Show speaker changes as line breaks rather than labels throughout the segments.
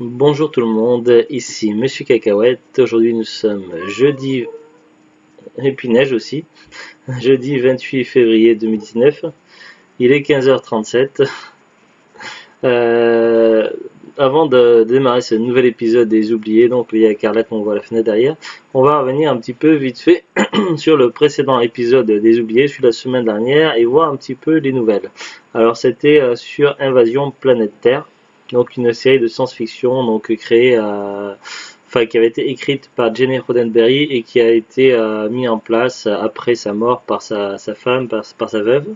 Bonjour tout le monde, ici Monsieur Cacahuète. Aujourd'hui nous sommes jeudi, et puis neige aussi, jeudi 28 février 2019. Il est 15h37. Euh, Avant de démarrer ce nouvel épisode des oubliés, donc il y a Carla qu'on voit à la fenêtre derrière, on va revenir un petit peu vite fait sur le précédent épisode des oubliés, celui de la semaine dernière, et voir un petit peu les nouvelles. Alors c'était sur Invasion Planète Terre, donc une série de science-fiction donc créée qui avait été écrite par Jenny Roddenberry et qui a été mis en place après sa mort par sa femme, par sa veuve.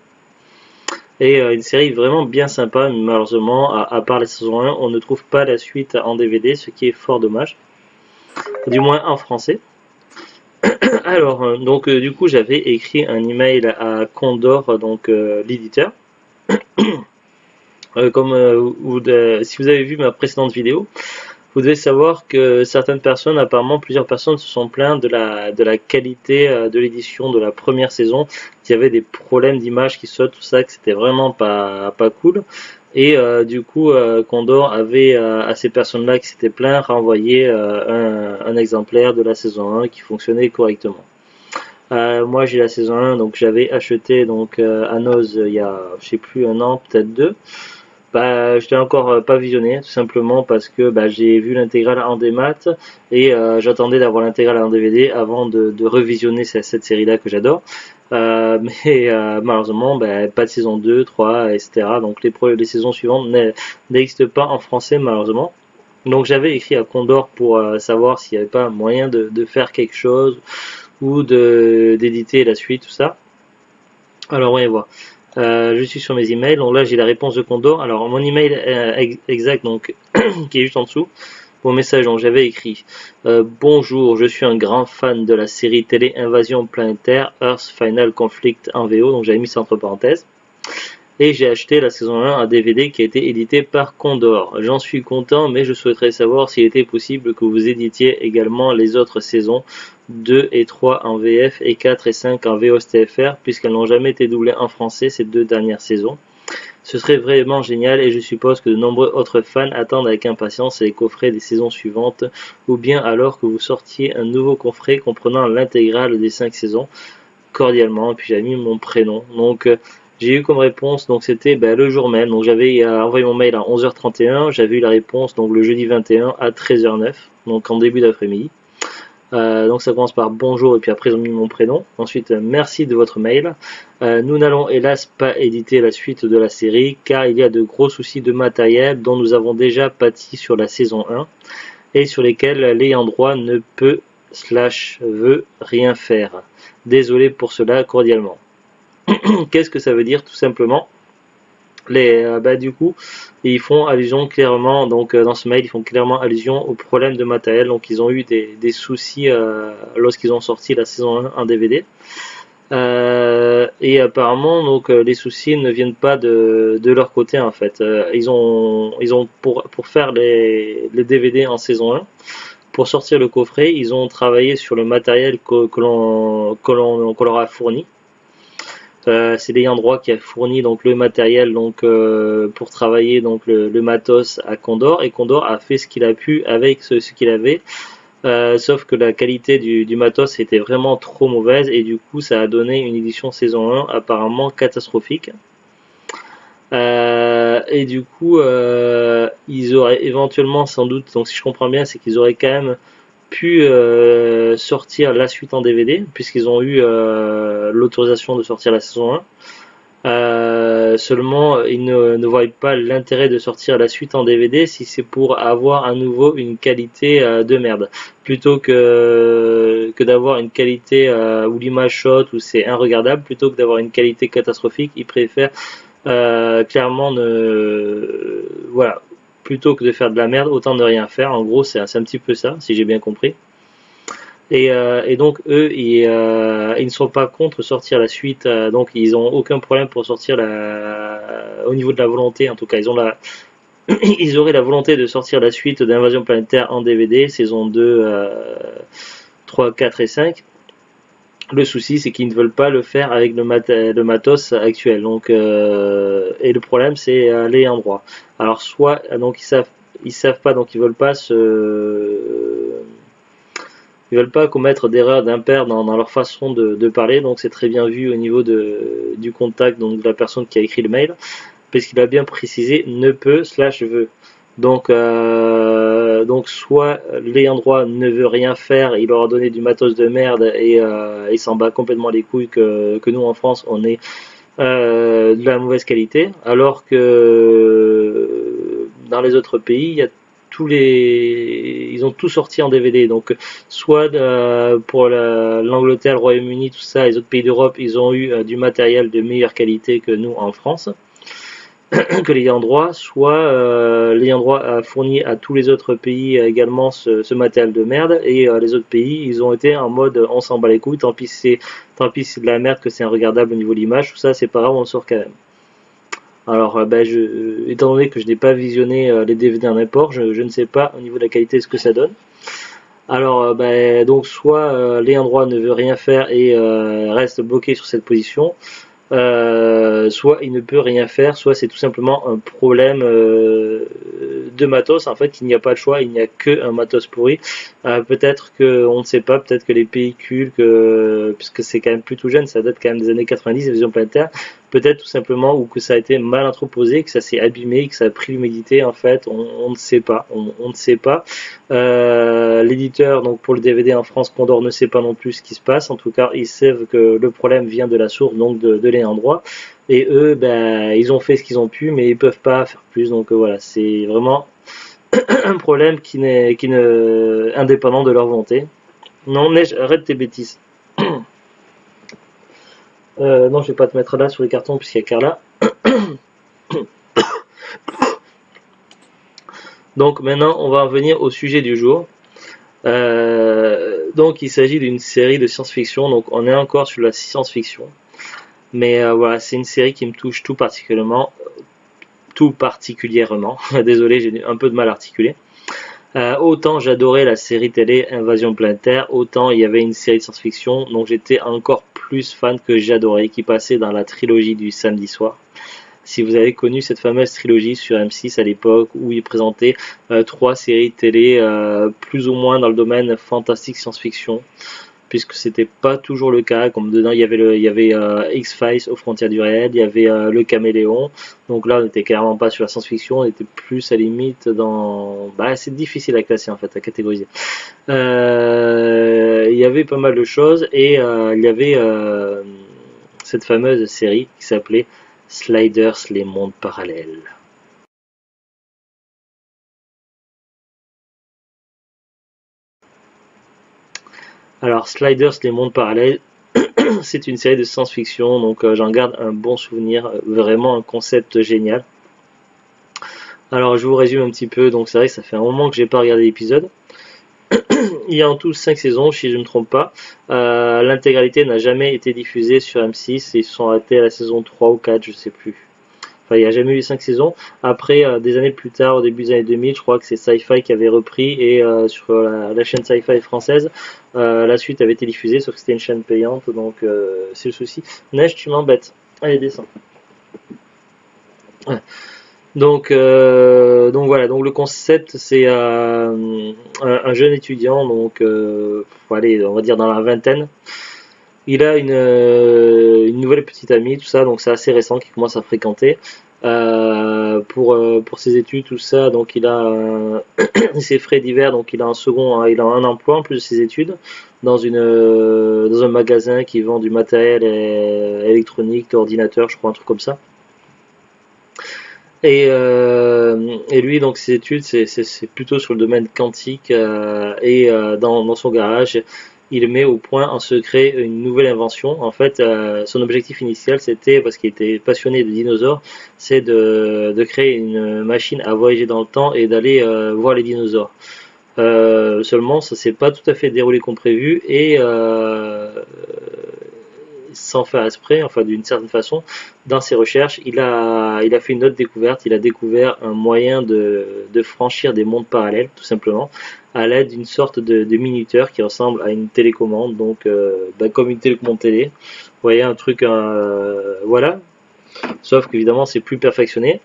Et une série vraiment bien sympa, mais malheureusement, à part la saison 1, on ne trouve pas la suite en DVD, ce qui est fort dommage, du moins en français. Alors, du coup, j'avais écrit un email à Condor, l'éditeur. Si vous avez vu ma précédente vidéo, vous devez savoir que certaines personnes, apparemment plusieurs personnes, se sont plaintes de la qualité de l'édition de la première saison, qu'il y avait des problèmes d'image qui sautent, tout ça, que c'était vraiment pas cool. Et Condor avait à ces personnes-là qui s'étaient plaintes renvoyé un exemplaire de la saison 1 qui fonctionnait correctement. Moi j'ai la saison 1, donc j'avais acheté à Noz il y a je sais plus un an, peut-être deux. Je l'ai encore pas visionné, tout simplement parce que j'ai vu l'intégrale en démat et j'attendais d'avoir l'intégrale en DVD avant de revisionner cette série-là que j'adore. Malheureusement, pas de saison 2, 3, etc. Donc les saisons suivantes n'existent pas en français malheureusement. Donc j'avais écrit à Condor pour savoir s'il n'y avait pas moyen de faire quelque chose ou d'éditer la suite, tout ça. Alors voyons voir. Je suis sur mes emails, donc là j'ai la réponse de Condor. Alors mon email exact, donc qui est juste en dessous, mon message, donc j'avais écrit bonjour, je suis un grand fan de la série télé Invasion Planétaire Earth Final Conflict en VO, donc j'avais mis ça entre parenthèses. Et j'ai acheté la saison 1 à DVD qui a été édité par Condor. J'en suis content, mais je souhaiterais savoir s'il était possible que vous éditiez également les autres saisons 2 et 3 en VF et 4 et 5 en VOSTFR, puisqu'elles n'ont jamais été doublées en français ces deux dernières saisons. Ce serait vraiment génial et je suppose que de nombreux autres fans attendent avec impatience les coffrets des saisons suivantes, ou bien alors que vous sortiez un nouveau coffret comprenant l'intégrale des 5 saisons. Cordialement, et puis j'ai mis mon prénom. Donc j'ai eu comme réponse, donc c'était le jour même, donc j'avais envoyé mon mail à 11h31, j'avais eu la réponse donc le jeudi 21 à 13h09, donc en début d'après-midi. Donc ça commence par bonjour et puis après ils ont mis mon prénom. Ensuite merci de votre mail. Nous n'allons hélas pas éditer la suite de la série car il y a de gros soucis de matériel dont nous avons déjà pâti sur la saison 1 et sur lesquels l'ayant droit ne peut / veut rien faire. Désolé pour cela cordialement. Qu'est-ce que ça veut dire tout simplement? Du coup, ils font allusion clairement, dans ce mail, ils font clairement allusion aux problèmes de matériel. Donc, ils ont eu des soucis lorsqu'ils ont sorti la saison 1 en DVD. Et apparemment, les soucis ne viennent pas de leur côté en fait. Ils ont pour faire les DVD en saison 1, pour sortir le coffret, ils ont travaillé sur le matériel que leur a fourni. C'est l'ayant droit qui a fourni le matériel pour travailler le matos à Condor, et Condor a fait ce qu'il a pu avec ce qu'il avait, sauf que la qualité du matos était vraiment trop mauvaise et du coup ça a donné une édition saison 1 apparemment catastrophique. Et du coup ils auraient éventuellement sans doute, donc si je comprends bien, c'est qu'ils auraient quand même pu sortir la suite en DVD puisqu'ils ont eu l'autorisation de sortir la saison 1. Seulement ils ne voient pas l'intérêt de sortir la suite en DVD si c'est pour avoir à nouveau une qualité de merde, plutôt que d'avoir une qualité où l'image shot, où c'est inregardable, plutôt que d'avoir une qualité catastrophique. Ils préfèrent clairement voilà, plutôt que de faire de la merde, autant ne rien faire. En gros, c'est un petit peu ça, si j'ai bien compris. Et donc eux, ils ne sont pas contre sortir la suite. Donc ils n'ont aucun problème pour sortir au niveau de la volonté. En tout cas, ils auraient la volonté de sortir la suite d'Invasion Planétaire en DVD, saison 2, 3, 4 et 5. Le souci, c'est qu'ils ne veulent pas le faire avec le matos actuel. Et le problème, c'est l'ayant droit. Alors soit, donc ils savent ils savent pas, donc ils veulent pas commettre d'erreurs d'impair dans leur façon de parler, donc c'est très bien vu au niveau du contact, donc de la personne qui a écrit le mail, parce qu'il a bien précisé ne peut slash veut. Donc soit l'ayant droit ne veut rien faire, il leur a donné du matos de merde et il s'en bat complètement les couilles que nous en France on est de la mauvaise qualité, alors que dans les autres pays, il y a ils ont tout sorti en DVD. Donc, soit pour l'Angleterre, le Royaume-Uni, tout ça, les autres pays d'Europe, ils ont eu du matériel de meilleure qualité que nous en France, que l'ayant droit, soit l'ayant droit a fourni à tous les autres pays également ce matériel de merde, et les autres pays, ils ont été en mode on s'en bat les couilles, tant pis c'est de la merde, que c'est regardable au niveau de l'image, tout ça c'est pas grave, on le sort quand même. Alors, étant donné que je n'ai pas visionné les DVD en import, je ne sais pas au niveau de la qualité ce que ça donne. Alors, donc soit l'ayant droit ne veut rien faire et reste bloqué sur cette position, soit il ne peut rien faire, soit c'est tout simplement un problème de matos. En fait, il n'y a pas de choix, il n'y a que un matos pourri. Peut-être que, on ne sait pas, peut-être que les pellicules, puisque c'est quand même plutôt jeune, ça date quand même des années 90, la vision planétaire, peut-être tout simplement, ou que ça a été mal entreposé, que ça s'est abîmé, que ça a pris l'humidité, en fait, on ne sait pas, on ne sait pas. L'éditeur, donc pour le DVD en France, Condor ne sait pas non plus ce qui se passe. En tout cas, ils savent que le problème vient de la source, donc de l'ayant droit. Et eux, ils ont fait ce qu'ils ont pu, mais ils peuvent pas faire plus. Donc voilà, c'est vraiment un problème qui n'est indépendant de leur volonté. Non, Neige, arrête tes bêtises. Non, je vais pas te mettre là sur les cartons puisqu'il y a Carla. Donc maintenant, on va en venir au sujet du jour. Donc il s'agit d'une série de science-fiction, donc on est encore sur la science-fiction. Mais voilà, c'est une série qui me touche tout particulièrement. Désolé, j'ai un peu de mal à articuler. Autant j'adorais la série télé Invasion Planétaire, autant il y avait une série de science-fiction dont j'étais encore plus fan, que j'adorais, qui passait dans la trilogie du samedi soir. Si vous avez connu cette fameuse trilogie sur M6 à l'époque, où il présentait 3 séries télé plus ou moins dans le domaine fantastique science-fiction, puisque c'était pas toujours le cas, comme dedans il y avait X-Files aux frontières du réel, il y avait le Caméléon, donc là on était carrément pas sur la science-fiction, on était plus à la limite dans... c'est difficile à classer en fait, à catégoriser. Il y avait pas mal de choses, et il y avait cette fameuse série qui s'appelait Sliders, les mondes parallèles. Alors Sliders, les mondes parallèles, c'est une série de science-fiction, donc j'en garde un bon souvenir, vraiment un concept génial. Alors je vous résume un petit peu, donc c'est vrai que ça fait un moment que j'ai pas regardé l'épisode. Il y a en tout 5 saisons, si je ne me trompe pas. L'intégralité n'a jamais été diffusée sur M6, ils se sont arrêtés à la saison 3 ou 4, je sais plus. Enfin, il n'y a jamais eu 5 saisons. Après, des années plus tard, au début des années 2000, je crois que c'est Sci-Fi qui avait repris, et sur la chaîne Sci-Fi française, la suite avait été diffusée, sauf que c'était une chaîne payante, donc c'est le souci. Neige, tu m'embêtes. Allez, descends. Ouais. Donc voilà, donc le concept, c'est un jeune étudiant, donc allez, on va dire dans la vingtaine. Il a une nouvelle petite amie, tout ça, donc c'est assez récent qu'il commence à fréquenter pour ses études, tout ça. Donc il a ses frais divers, donc il a il a un emploi en plus de ses études dans un magasin qui vend du matériel électronique, d'ordinateur, je crois, un truc comme ça. Et lui, donc ses études, c'est plutôt sur le domaine quantique, et dans son garage, il met au point en secret une nouvelle invention. En fait, son objectif initial, c'était, parce qu'il était passionné de dinosaures, c'est de créer une machine à voyager dans le temps et d'aller voir les dinosaures. Seulement, ça s'est pas tout à fait déroulé comme prévu, et sans faire exprès, enfin d'une certaine façon, dans ses recherches, il a fait une autre découverte. Il a découvert un moyen de franchir des mondes parallèles, tout simplement, à l'aide d'une sorte de minuteur qui ressemble à une télécommande, donc comme une télécommande télé. Vous voyez, un truc, voilà. Sauf qu'évidemment, c'est plus perfectionné.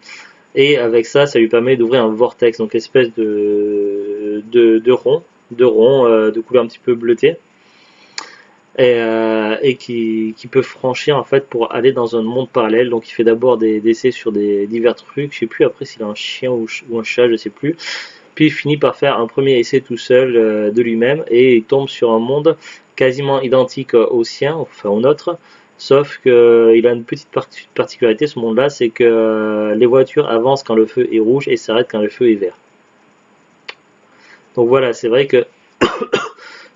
Et avec ça, ça lui permet d'ouvrir un vortex, donc espèce de rond de couleur un petit peu bleutée, et qui peut franchir en fait pour aller dans un monde parallèle. Donc il fait d'abord des essais sur des divers trucs, je sais plus après s'il a un chien ou un chat, je sais plus. Puis il finit par faire un premier essai tout seul de lui-même et il tombe sur un monde quasiment identique au sien, enfin au nôtre, sauf qu'il a une petite particularité ce monde-là, c'est que les voitures avancent quand le feu est rouge et s'arrêtent quand le feu est vert. Donc voilà, c'est vrai que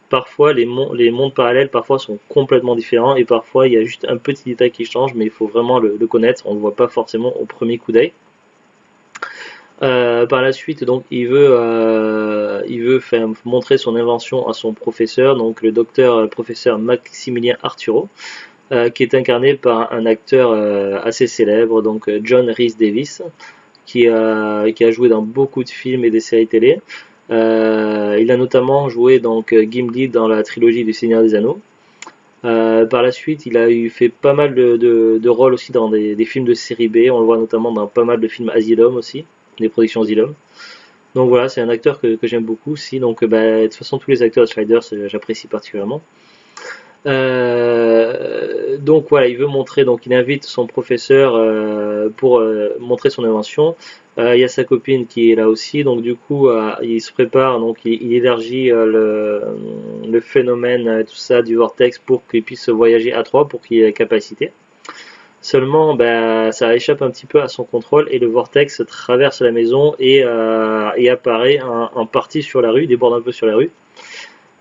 parfois les mondes parallèles parfois sont complètement différents et parfois il y a juste un petit détail qui change, mais il faut vraiment le connaître, on ne le voit pas forcément au premier coup d'œil. Par la suite, donc, il veut faire montrer son invention à son professeur, donc le professeur Maximilien Arturo, qui est incarné par un acteur assez célèbre, donc John Rhys Davies, qui a joué dans beaucoup de films et des séries télé. Il a notamment joué donc Gimli dans la trilogie du Seigneur des Anneaux. Par la suite, il a fait pas mal de rôles aussi dans des films de série B. On le voit notamment dans pas mal de films Asylum aussi, des productions Asylum. Donc voilà, c'est un acteur que j'aime beaucoup aussi. Donc de toute façon, tous les acteurs de Sliders, j'apprécie particulièrement. Donc voilà, il veut montrer, donc il invite son professeur pour montrer son invention. Il y a sa copine qui est là aussi, donc du coup il se prépare, donc il élargit le phénomène, tout ça du vortex pour qu'il puisse voyager à trois, pour qu'il ait la capacité. Seulement, ça échappe un petit peu à son contrôle et le vortex traverse la maison et apparaît en partie sur la rue, déborde un peu sur la rue.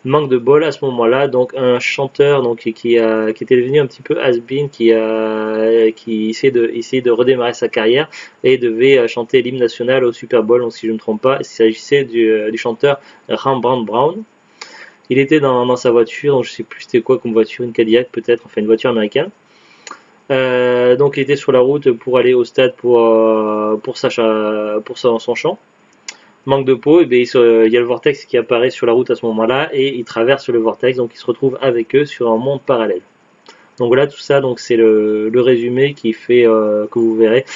Manque de bol à ce moment-là, donc un chanteur donc qui était devenu un petit peu has-been, qui essayait de redémarrer sa carrière et devait chanter l'hymne national au Super Bowl, donc si je ne me trompe pas, il s'agissait du chanteur Rembrandt Brown. Il était dans sa voiture, donc je sais plus c'était quoi comme voiture, une Cadillac peut-être, enfin une voiture américaine. Donc il était sur la route pour aller au stade pour son chant. Manque de peau, et bien, il y a le vortex qui apparaît sur la route à ce moment-là et il traverse le vortex, donc il se retrouve avec eux sur un monde parallèle. Donc voilà, tout ça, donc c'est le résumé qui fait que vous verrez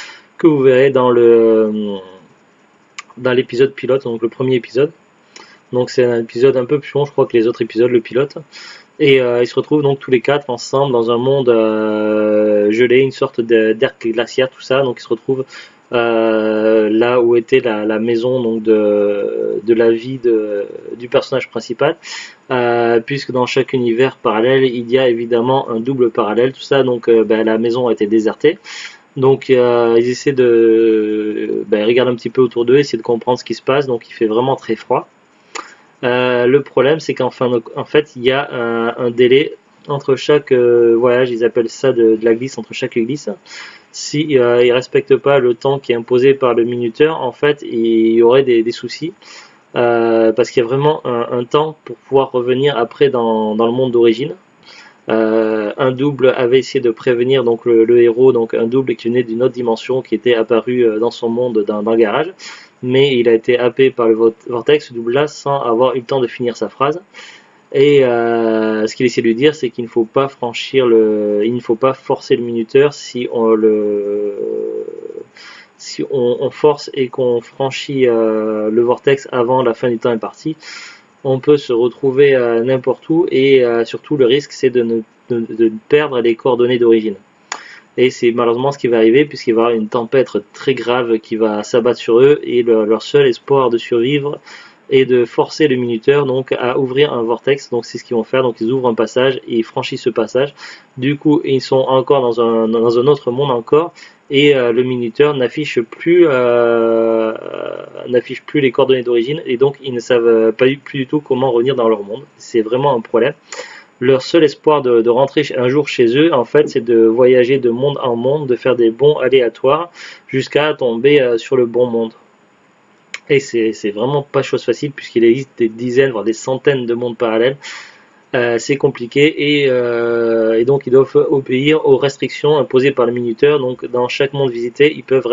dans l'épisode pilote, donc le premier épisode. Donc c'est un épisode un peu plus long, je crois, que les autres épisodes, le pilote. Et ils se retrouvent donc tous les quatre ensemble dans un monde gelé, une sorte d'air glaciaire, tout ça. Donc ils se retrouvent là où était la maison donc de la vie du personnage principal, puisque dans chaque univers parallèle il y a évidemment un double parallèle, tout ça. Donc la maison a été désertée. Donc ils essaient ils regardent un petit peu autour d'eux, essaient de comprendre ce qui se passe. Donc il fait vraiment très froid. Le problème, c'est en fait, il y a un délai entre chaque voyage. Ils appellent ça de la glisse, entre chaque glisse. Si ils respectent pas le temps qui est imposé par le minuteur, en fait, il y aurait des soucis. Parce qu'il y a vraiment un temps pour pouvoir revenir après dans le monde d'origine. Un double avait essayé de prévenir donc le héros, donc un double qui venait d'une autre dimension, qui était apparu dans son monde dans le garage, mais il a été happé par le vortex, ce double-là, sans avoir eu le temps de finir sa phrase. Et ce qu'il essaie de lui dire, c'est qu'il ne faut pas il ne faut pas forcer le minuteur. Si on force et qu'on franchit le vortex avant la fin du temps imparti, on peut se retrouver n'importe où, et surtout le risque, c'est de perdre les coordonnées d'origine. Et c'est malheureusement ce qui va arriver, puisqu'il va y avoir une tempête très grave qui va s'abattre sur eux, et leur seul espoir de survivre est de forcer le minuteur donc à ouvrir un vortex. Donc c'est ce qu'ils vont faire, donc ils ouvrent un passage et ils franchissent ce passage. Du coup ils sont encore dans un autre monde encore, et le minuteur n'affiche plus les coordonnées d'origine, et donc ils ne savent pas plus du tout comment revenir dans leur monde. C'est vraiment un problème. Leur seul espoir de rentrer un jour chez eux, en fait, c'est de voyager de monde en monde, de faire des bonds aléatoires jusqu'à tomber sur le bon monde. Et c'est vraiment pas chose facile, puisqu'il existe des dizaines, voire des centaines de mondes parallèles. C'est compliqué, et donc ils doivent obéir aux restrictions imposées par le minuteur. Donc dans chaque monde visité, ils peuvent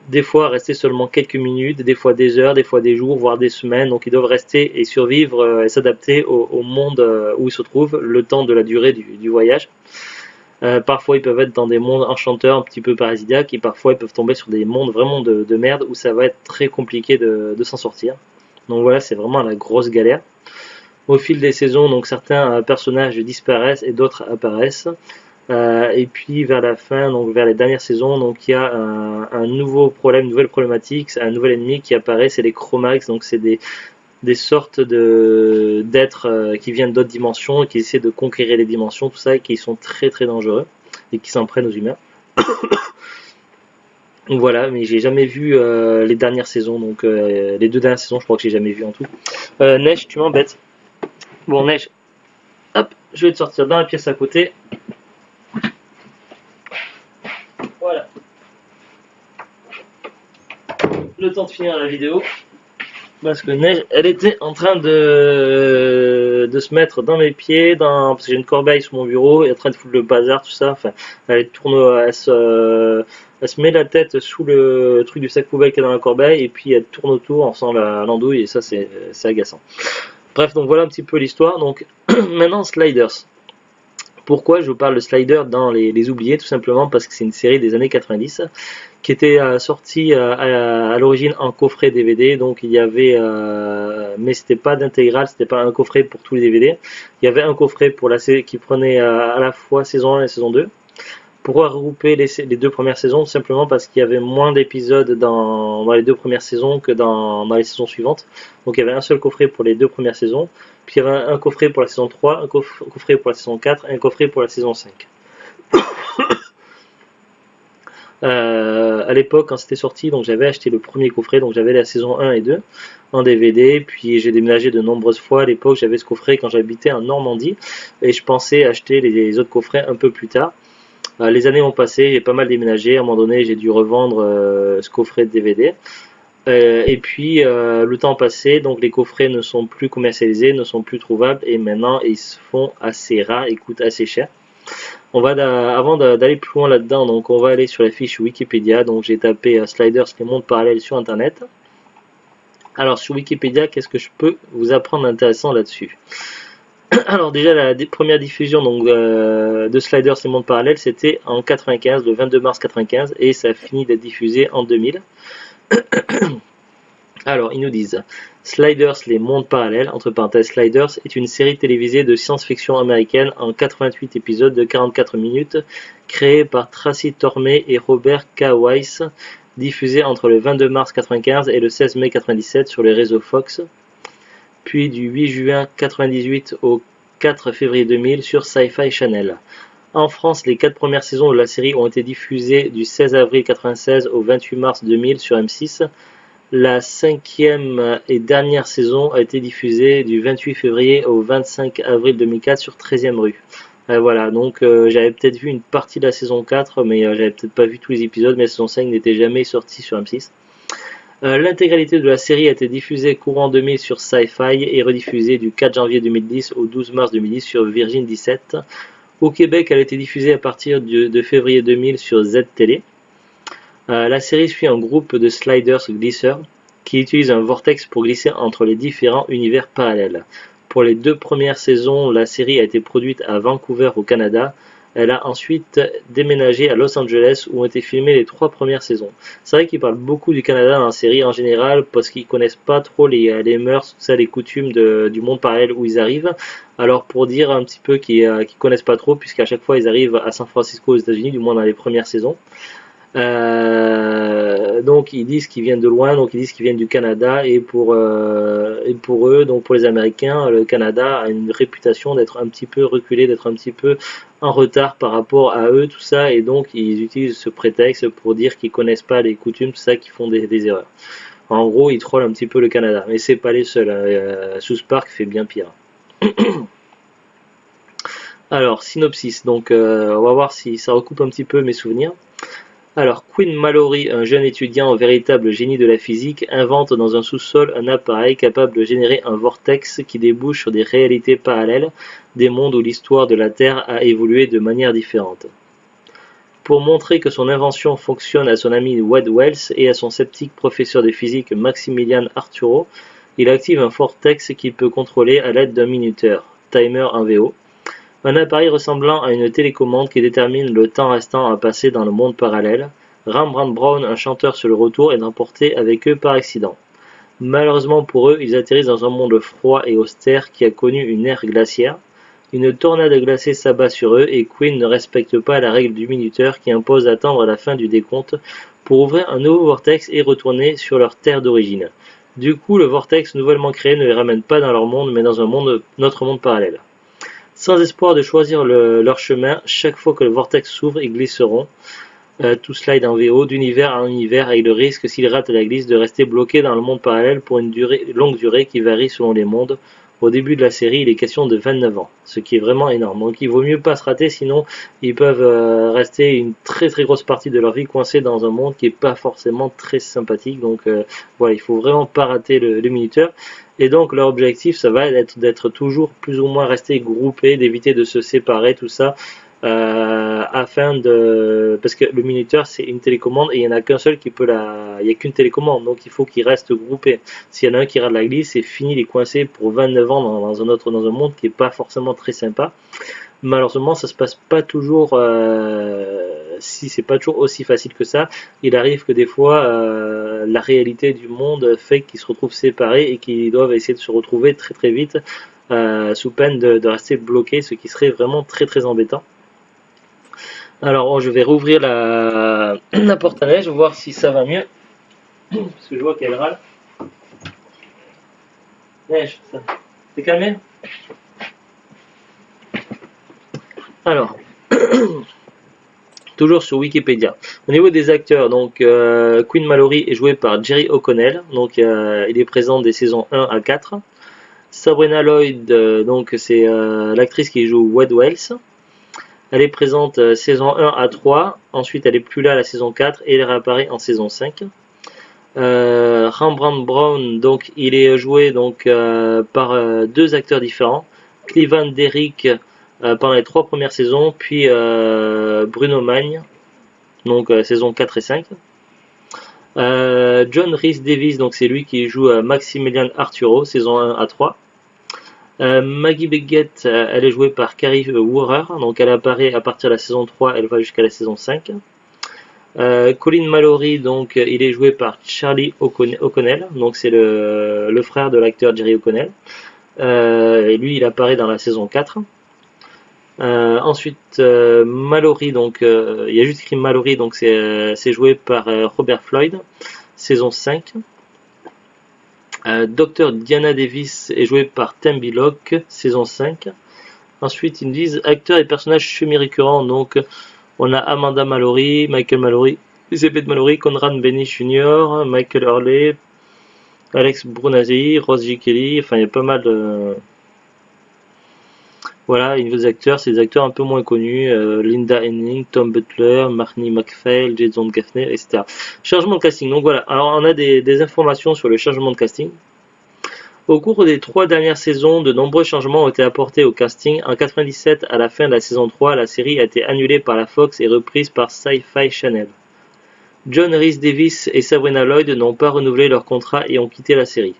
des fois rester seulement quelques minutes, des fois des heures, des fois des jours, voire des semaines. Donc ils doivent rester et survivre et s'adapter au monde où ils se trouvent, le temps de la durée du voyage. Parfois ils peuvent être dans des mondes enchanteurs un petit peu paradisiaques et parfois ils peuvent tomber sur des mondes vraiment de merde où ça va être très compliqué de s'en sortir. Donc voilà, c'est vraiment la grosse galère. Au fil des saisons, donc certains personnages disparaissent et d'autres apparaissent. Et puis vers la fin, donc vers les dernières saisons, donc il y a un nouveau problème, une nouvelle problématique, un nouvel ennemi qui apparaît, c'est les Chromax, donc c'est des sortes d'êtres qui viennent d'autres dimensions et qui essaient de conquérir les dimensions, tout ça, et qui sont très très dangereux et qui s'en prennent aux humains. Donc voilà, mais j'ai jamais vu les dernières saisons, donc les 2 dernières saisons, je crois que j'ai jamais vu en tout. Neige, tu m'embêtes. Bon, Neige, hop, je vais te sortir dans la pièce à côté. Voilà. Le temps de finir la vidéo. Parce que Neige, elle était en train de se mettre dans mes pieds, parce que j'ai une corbeille sous mon bureau, et en train de foutre le bazar, tout ça. Enfin, elle se met la tête sous le truc du sac poubelle qui est dans la corbeille, et puis elle tourne autour en faisant l'andouille, et ça, c'est agaçant. Bref, donc voilà un petit peu l'histoire. Donc, maintenant, Sliders. Pourquoi je vous parle de Sliders dans les oubliés? Tout simplement parce que c'est une série des années 90 qui était sortie à l'origine en coffret DVD. Donc il y avait, mais c'était pas d'intégral, c'était pas un coffret pour tous les DVD. Il y avait un coffret pour la série qui prenait à la fois saison 1 et saison 2. Pourquoi regrouper les 2 premières saisons? Simplement parce qu'il y avait moins d'épisodes dans les 2 premières saisons que dans les saisons suivantes. Donc il y avait un seul coffret pour les 2 premières saisons, puis il y avait un coffret pour la saison 3, un coffret pour la saison 4 et un coffret pour la saison 5. À l'époque, quand c'était sorti, donc j'avais acheté le premier coffret, donc j'avais la saison 1 et 2 en DVD, puis j'ai déménagé de nombreuses fois. À l'époque, j'avais ce coffret quand j'habitais en Normandie, et je pensais acheter les autres coffrets un peu plus tard. Les années ont passé, j'ai pas mal déménagé, à un moment donné j'ai dû revendre ce coffret de DVD. Et puis le temps passé, donc les coffrets ne sont plus commercialisés, ne sont plus trouvables et maintenant ils se font assez rares et coûtent assez cher. Avant d'aller plus loin là-dedans, donc on va aller sur la fiche Wikipédia. Donc j'ai tapé Sliders les mondes parallèles sur internet. Alors sur Wikipédia, qu'est-ce que je peux vous apprendre d'intéressant là-dessus? Alors déjà la première diffusion donc, de Sliders les mondes parallèles, c'était en 95, le 22 mars 95, et ça a fini d'être diffusé en 2000. Alors ils nous disent Sliders les mondes parallèles, entre parenthèses Sliders, est une série télévisée de science-fiction américaine en 88 épisodes de 44 minutes, créée par Tracy Tormey et Robert K. Weiss, diffusée entre le 22 mars 95 et le 16 mai 97 sur le réseau Fox, puis du 8 juin 98 au 4 février 2000 sur Sci-Fi Channel. En France, les 4 premières saisons de la série ont été diffusées du 16 avril 96 au 28 mars 2000 sur M6. La 5e et dernière saison a été diffusée du 28 février au 25 avril 2004 sur 13e rue. Voilà, donc j'avais peut-être vu une partie de la saison 4, mais j'avais peut-être pas vu tous les épisodes, mais la saison 5 n'était jamais sortie sur M6. L'intégralité de la série a été diffusée courant 2000 sur Sci-Fi et rediffusée du 4 janvier 2010 au 12 mars 2010 sur Virgin 17. Au Québec, elle a été diffusée à partir de février 2000 sur Z-Télé. La série suit un groupe de sliders glisseurs qui utilisent un vortex pour glisser entre les différents univers parallèles. Pour les 2 premières saisons, la série a été produite à Vancouver au Canada. Elle a ensuite déménagé à Los Angeles où ont été filmées les 3 premières saisons. C'est vrai qu'ils parlent beaucoup du Canada dans la série en général parce qu'ils connaissent pas trop les mœurs, ça, les coutumes du monde parallèle où ils arrivent. Alors pour dire un petit peu qu'ils connaissent pas trop, puisqu'à chaque fois ils arrivent à San Francisco aux États-Unis, du moins dans les premières saisons. Donc ils disent qu'ils viennent de loin, donc ils disent qu'ils viennent du Canada, et pour eux, donc pour les Américains, le Canada a une réputation d'être un petit peu reculé, d'être un petit peu en retard par rapport à eux, tout ça, et donc ils utilisent ce prétexte pour dire qu'ils connaissent pas les coutumes, tout ça, qu'ils font des erreurs. En gros, ils trollent un petit peu le Canada, mais c'est pas les seuls. South Park fait bien pire. Alors, synopsis, donc on va voir si ça recoupe un petit peu mes souvenirs. Alors, Quinn Mallory, un jeune étudiant, un véritable génie de la physique, invente dans un sous-sol un appareil capable de générer un vortex qui débouche sur des réalités parallèles, des mondes où l'histoire de la Terre a évolué de manière différente. Pour montrer que son invention fonctionne à son ami Wade Wells et à son sceptique professeur de physique Maximilian Arturo, il active un vortex qu'il peut contrôler à l'aide d'un minuteur, timer en VO. Un appareil ressemblant à une télécommande qui détermine le temps restant à passer dans le monde parallèle. Rembrandt Brown, un chanteur sur le retour, est emporté avec eux par accident. Malheureusement pour eux, ils atterrissent dans un monde froid et austère qui a connu une ère glaciaire. Une tornade glacée s'abat sur eux et Quinn ne respecte pas la règle du minuteur qui impose d'attendre la fin du décompte pour ouvrir un nouveau vortex et retourner sur leur terre d'origine. Du coup, le vortex nouvellement créé ne les ramène pas dans leur monde, mais dans notre monde parallèle. Sans espoir de choisir leur chemin, chaque fois que le vortex s'ouvre, ils glisseront, tout slide en VO, d'univers en univers, avec le risque, s'ils ratent la glisse, de rester bloqués dans le monde parallèle pour une longue durée qui varie selon les mondes. Au début de la série, il est question de 29 ans, ce qui est vraiment énorme. Donc il vaut mieux pas se rater, sinon ils peuvent rester une très très grosse partie de leur vie coincés dans un monde qui est pas forcément très sympathique. Donc voilà, il faut vraiment pas rater le minuteur. Et donc leur objectif, ça va être d'être toujours plus ou moins restés groupés, d'éviter de se séparer, tout ça. Afin de, parce que le minuteur c'est une télécommande et il n'y en a qu'un seul qui peut il n'y a qu'une télécommande, donc il faut qu'ils restent groupés. S'il y en a un qui rate la glisse, c'est fini, il est coincé pour 29 ans dans un monde qui est pas forcément très sympa. Malheureusement, ça se passe pas toujours, si c'est pas toujours aussi facile que ça. Il arrive que des fois, la réalité du monde fait qu'ils se retrouvent séparés et qu'ils doivent essayer de se retrouver très très vite, sous peine de rester bloqués, ce qui serait vraiment très très embêtant. Alors, je vais rouvrir la porte à neige, voir si ça va mieux. Parce que je vois qu'elle râle. Neige, ça. T'es calmé? Alors, toujours sur Wikipédia. Au niveau des acteurs, donc Quinn Mallory est joué par Jerry O'Connell, donc il est présent des saisons 1 à 4. Sabrina Lloyd, donc c'est l'actrice qui joue Wade Wells. Elle est présente saison 1 à 3, ensuite elle est plus là la saison 4 et elle réapparaît en saison 5. Rembrandt Brown, donc il est joué donc par deux acteurs différents, Cleveland Derrick pendant les 3 premières saisons, puis Bruno Magne, donc saison 4 et 5. John Rhys Davies, donc c'est lui qui joue Maximilian Arturo, saison 1 à 3. Maggie Beggett, elle est jouée par Carrie Woorer, donc elle apparaît à partir de la saison 3, elle va jusqu'à la saison 5. Colin Mallory, donc il est joué par Charlie O'Connell, donc c'est le frère de l'acteur Jerry O'Connell. Et lui, il apparaît dans la saison 4. Ensuite, Mallory, donc il y a juste écrit Mallory, donc c'est joué par Robert Floyd, saison 5. Dr Diana Davis est jouée par Tembi Locke, saison 5. Ensuite, ils nous disent acteurs et personnages semi-récurrents. Donc, on a Amanda Mallory, Michael Mallory, Elizabeth Mallory, Conrad Benny Jr., Michael Hurley, Alex Brunazzi, Rose J. Kelly. Enfin, il y a pas mal de. Voilà, les nouveaux acteurs, c'est des acteurs un peu moins connus, Linda Henning, Tom Butler, Marnie McPhail, Jason Gaffney, etc. Changement de casting, donc voilà, alors on a des informations sur le changement de casting. Au cours des 3 dernières saisons, de nombreux changements ont été apportés au casting. En 97, à la fin de la saison 3, la série a été annulée par la Fox et reprise par Sci-Fi Channel. John Rhys Davies et Sabrina Lloyd n'ont pas renouvelé leur contrat et ont quitté la série.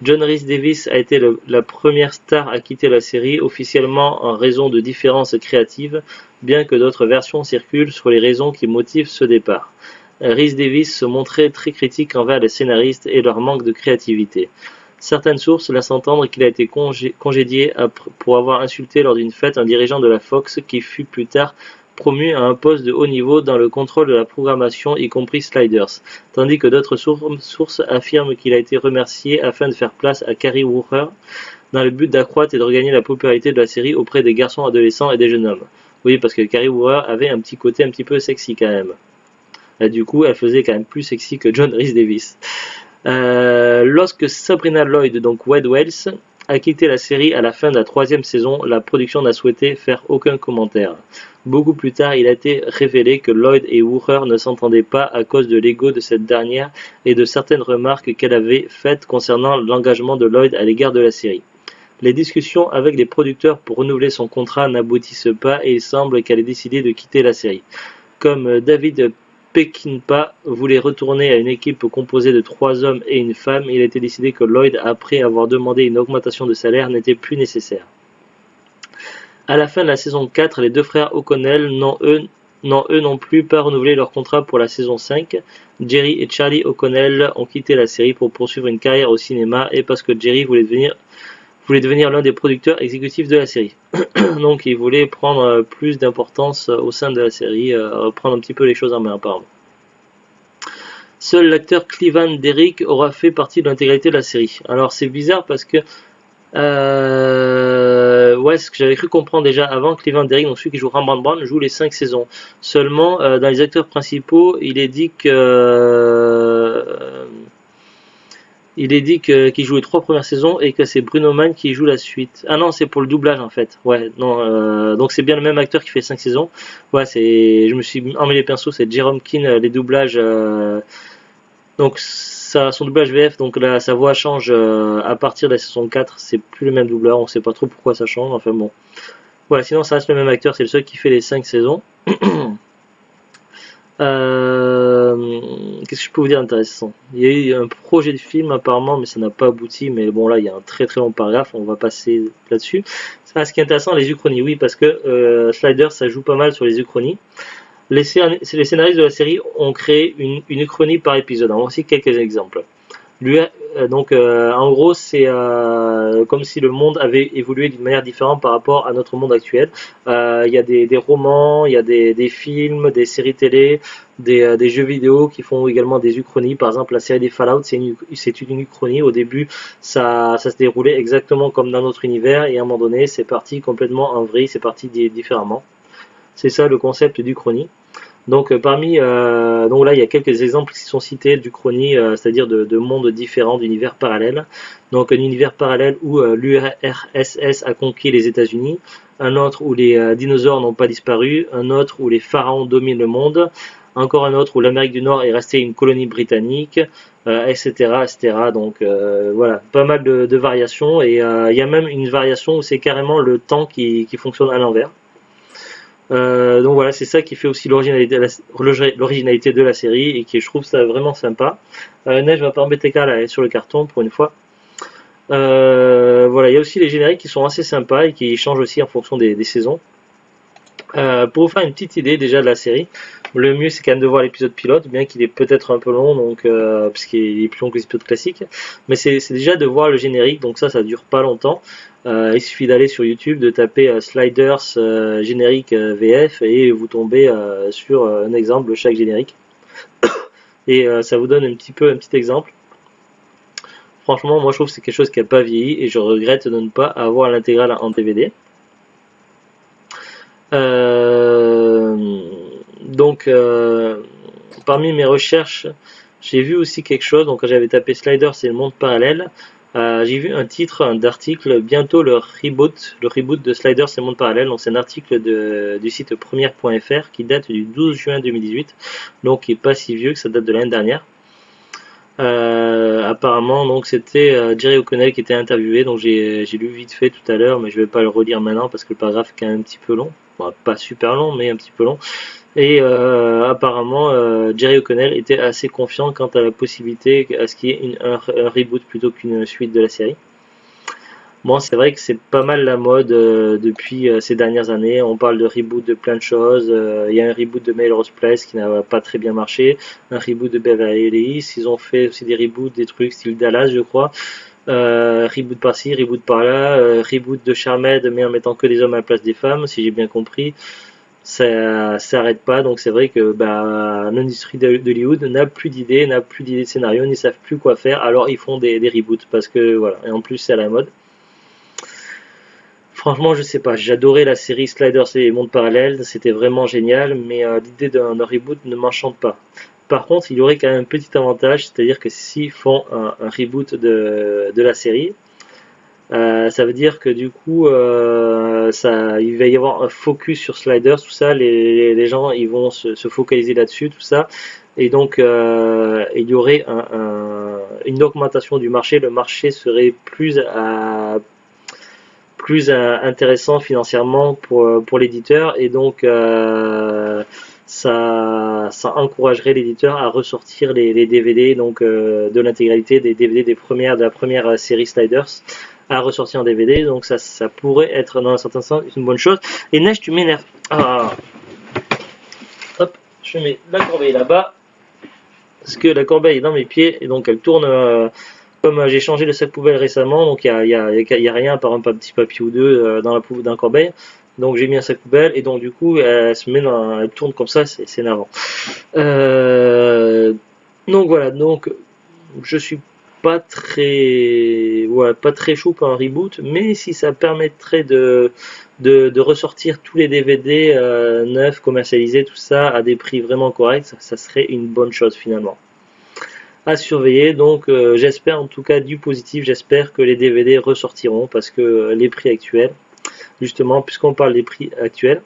John Rhys Davies a été la première star à quitter la série, officiellement en raison de différences créatives, bien que d'autres versions circulent sur les raisons qui motivent ce départ. Rhys Davies se montrait très critique envers les scénaristes et leur manque de créativité. Certaines sources laissent entendre qu'il a été congédié pour avoir insulté lors d'une fête un dirigeant de la Fox qui fut plus tard promu à un poste de haut niveau dans le contrôle de la programmation, y compris Sliders, tandis que d'autres sources affirment qu'il a été remercié afin de faire place à Carrie Woorer dans le but d'accroître et de regagner la popularité de la série auprès des garçons adolescents et des jeunes hommes. Oui, parce que Carrie Woorer avait un petit côté un petit peu sexy quand même. Et du coup, elle faisait quand même plus sexy que John Rhys Davies. Lorsque Sabrina Lloyd, donc Wade Wells, a quitté la série à la fin de la 3e saison, la production n'a souhaité faire aucun commentaire. Beaucoup plus tard, il a été révélé que Lloyd et Woorer ne s'entendaient pas à cause de l'ego de cette dernière et de certaines remarques qu'elle avait faites concernant l'engagement de Lloyd à l'égard de la série. Les discussions avec les producteurs pour renouveler son contrat n'aboutissent pas et il semble qu'elle ait décidé de quitter la série. Comme David Peckinpah voulait retourner à une équipe composée de 3 hommes et une femme, il a été décidé que Lloyd, après avoir demandé une augmentation de salaire, n'était plus nécessaire. À la fin de la saison 4, les deux frères O'Connell n'ont eux non plus pas renouvelé leur contrat pour la saison 5. Jerry et Charlie O'Connell ont quitté la série pour poursuivre une carrière au cinéma et parce que Jerry voulait devenir l'un des producteurs exécutifs de la série. Donc il voulait prendre plus d'importance au sein de la série, prendre un petit peu les choses en main apparemment. Seul l'acteur Cleveland Derrick aura fait partie de l'intégralité de la série. Alors c'est bizarre parce que ouais, ce que j'avais cru comprendre déjà avant, Cleveland Derrick, donc celui qui joue Rembrandt Brown, joue les 5 saisons. Seulement, dans les acteurs principaux, qu'il joue les 3 premières saisons et que c'est Bruno Mann qui joue la suite. Ah non, c'est pour le doublage en fait. Ouais, non, donc c'est bien le même acteur qui fait 5 saisons. Ouais, je me suis emmêlé les pinceaux, c'est Jerome Keane, les doublages. Donc son doublage VF, donc là, sa voix change à partir de la saison 4, c'est plus le même doubleur, on sait pas trop pourquoi ça change, enfin bon. Voilà, sinon ça reste le même acteur, c'est le seul qui fait les 5 saisons. Qu'est-ce que je peux vous dire d'intéressant? Il y a eu un projet de film apparemment, mais ça n'a pas abouti. Mais bon, là, il y a un très très long paragraphe, on va passer là-dessus. Ce qui est intéressant, les uchronies, oui, parce que Sliders, ça joue pas mal sur les uchronies. Les scénaristes de la série ont créé une uchronie par épisode. On voici quelques exemples. En gros, c'est comme si le monde avait évolué d'une manière différente par rapport à notre monde actuel. Il y a des romans, il y a des films, des séries télé, des jeux vidéo qui font également des uchronies. Par exemple, la série des Fallout, c'est une uchronie. Au début, ça se déroulait exactement comme dans notre univers, et à un moment donné, c'est parti complètement en vrille, c'est parti différemment. C'est ça le concept d'uchronie. Donc donc là il y a quelques exemples qui sont cités d'Uchronie, c'est-à-dire de mondes différents, d'univers parallèles. Donc un univers parallèle où l'URSS a conquis les États-Unis, un autre où les dinosaures n'ont pas disparu, un autre où les pharaons dominent le monde, encore un autre où l'Amérique du Nord est restée une colonie britannique, etc., etc. Donc voilà, pas mal de variations, et il y a même une variation où c'est carrément le temps qui fonctionne à l'envers. Donc voilà, c'est ça qui fait aussi l'originalité de la série et qui je trouve ça vraiment sympa. Neige va pas embêter qu'à aller sur le carton pour une fois. Voilà, il y a aussi les génériques qui sont assez sympas et qui changent aussi en fonction des saisons. Pour vous faire une petite idée déjà de la série, le mieux c'est quand même de voir l'épisode pilote, bien qu'il est peut-être un peu long, donc parce qu'il est plus long que l'épisode classique, mais c'est déjà de voir le générique, donc ça dure pas longtemps. Il suffit d'aller sur YouTube, de taper Sliders générique VF et vous tombez sur un exemple de chaque générique. Et ça vous donne un petit exemple. Franchement, moi je trouve que c'est quelque chose qui n'a pas vieilli et je regrette de ne pas avoir l'intégrale en DVD. Parmi mes recherches, j'ai vu aussi quelque chose. Donc, quand j'avais tapé Sliders et le monde parallèle, j'ai vu un titre d'article, bientôt le reboot de Sliders et le monde parallèle. Donc, c'est un article du site première.fr qui date du 12 juin 2018, donc qui est pas si vieux, que ça date de l'année dernière. Apparemment, donc c'était Jerry O'Connell qui était interviewé. Donc, j'ai lu vite fait tout à l'heure, mais je vais pas le relire maintenant parce que le paragraphe est quand même un petit peu long. Bon, pas super long, mais un petit peu long. Et apparemment, Jerry O'Connell était assez confiant quant à la possibilité à ce qu'il y ait un reboot plutôt qu'une suite de la série. Bon, c'est vrai que c'est pas mal la mode depuis ces dernières années. On parle de reboot de plein de choses. Il y a un reboot de Melrose Place qui n'a pas très bien marché, un reboot de Beverly Hills. Ils ont fait aussi des reboots, des trucs style Dallas, je crois. Reboot par-ci, reboot par-là, reboot de Charmed, mais en mettant que des hommes à la place des femmes, si j'ai bien compris. Ça s'arrête pas, donc c'est vrai que l'industrie d'Hollywood n'a plus d'idées, n'a plus d'idées de scénario, ne savent plus quoi faire, alors ils font des reboots parce que voilà, et en plus c'est à la mode. Franchement, je sais pas, j'adorais la série Sliders et Mondes Parallèles, c'était vraiment génial, mais l'idée d'un reboot ne m'enchante pas. Par contre, il y aurait quand même un petit avantage, c'est-à-dire que s'ils font un reboot de la série, ça veut dire que du coup, il va y avoir un focus sur Sliders, tout ça, les gens ils vont se focaliser là-dessus, tout ça, et donc il y aurait une augmentation du marché, le marché serait plus intéressant financièrement pour l'éditeur, et donc ça encouragerait l'éditeur à ressortir les DVD, donc de l'intégralité des DVD de la première série Sliders. à ressortir en DVD, donc ça pourrait être dans un certain sens une bonne chose. Et Neige, tu m'énerves. Ah. Hop, je mets la corbeille là-bas, parce que la corbeille est dans mes pieds, et donc elle tourne, comme j'ai changé le sac poubelle récemment, donc il y a rien à part un petit papier ou deux dans la corbeille. Donc j'ai mis un sac poubelle et donc du coup elle se met elle tourne comme ça, c'est énervant. Donc voilà, donc je suis pas très pas très chaud pour un reboot, mais si ça permettrait de ressortir tous les DVD neufs, commercialisés, tout ça à des prix vraiment corrects, ça serait une bonne chose finalement. À surveiller, donc j'espère en tout cas du positif, j'espère que les DVD ressortiront parce que les prix actuels, justement, puisqu'on parle des prix actuels,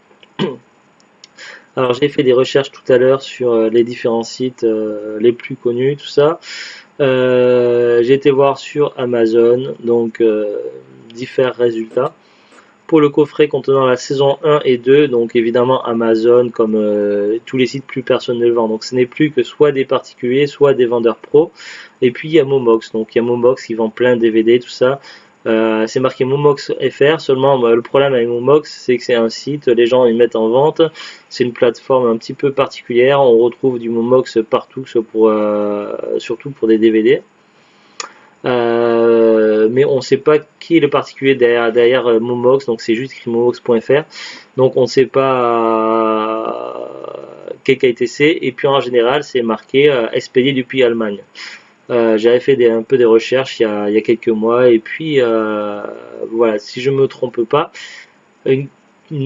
alors j'ai fait des recherches tout à l'heure sur les différents sites les plus connus, tout ça. J'ai été voir sur Amazon, donc différents résultats. Pour le coffret contenant la saison 1 et 2, donc évidemment Amazon, comme tous les sites, plus personne ne le vend. Donc ce n'est plus que soit des particuliers, soit des vendeurs pro. Et puis il y a Momox, donc il y a Momox qui vend plein de DVD, tout ça. C'est marqué Momox FR, seulement le problème avec Momox, c'est que c'est un site, les gens ils mettent en vente, c'est une plateforme un petit peu particulière, on retrouve du Momox partout, surtout pour des DVD. Mais on ne sait pas qui est le particulier derrière Momox, donc c'est juste écrit momox.fr, donc on ne sait pas quelle qualité c'est, et puis en général c'est marqué expédié depuis Allemagne. J'avais fait un peu des recherches il y a quelques mois, et puis voilà, si je me trompe pas, une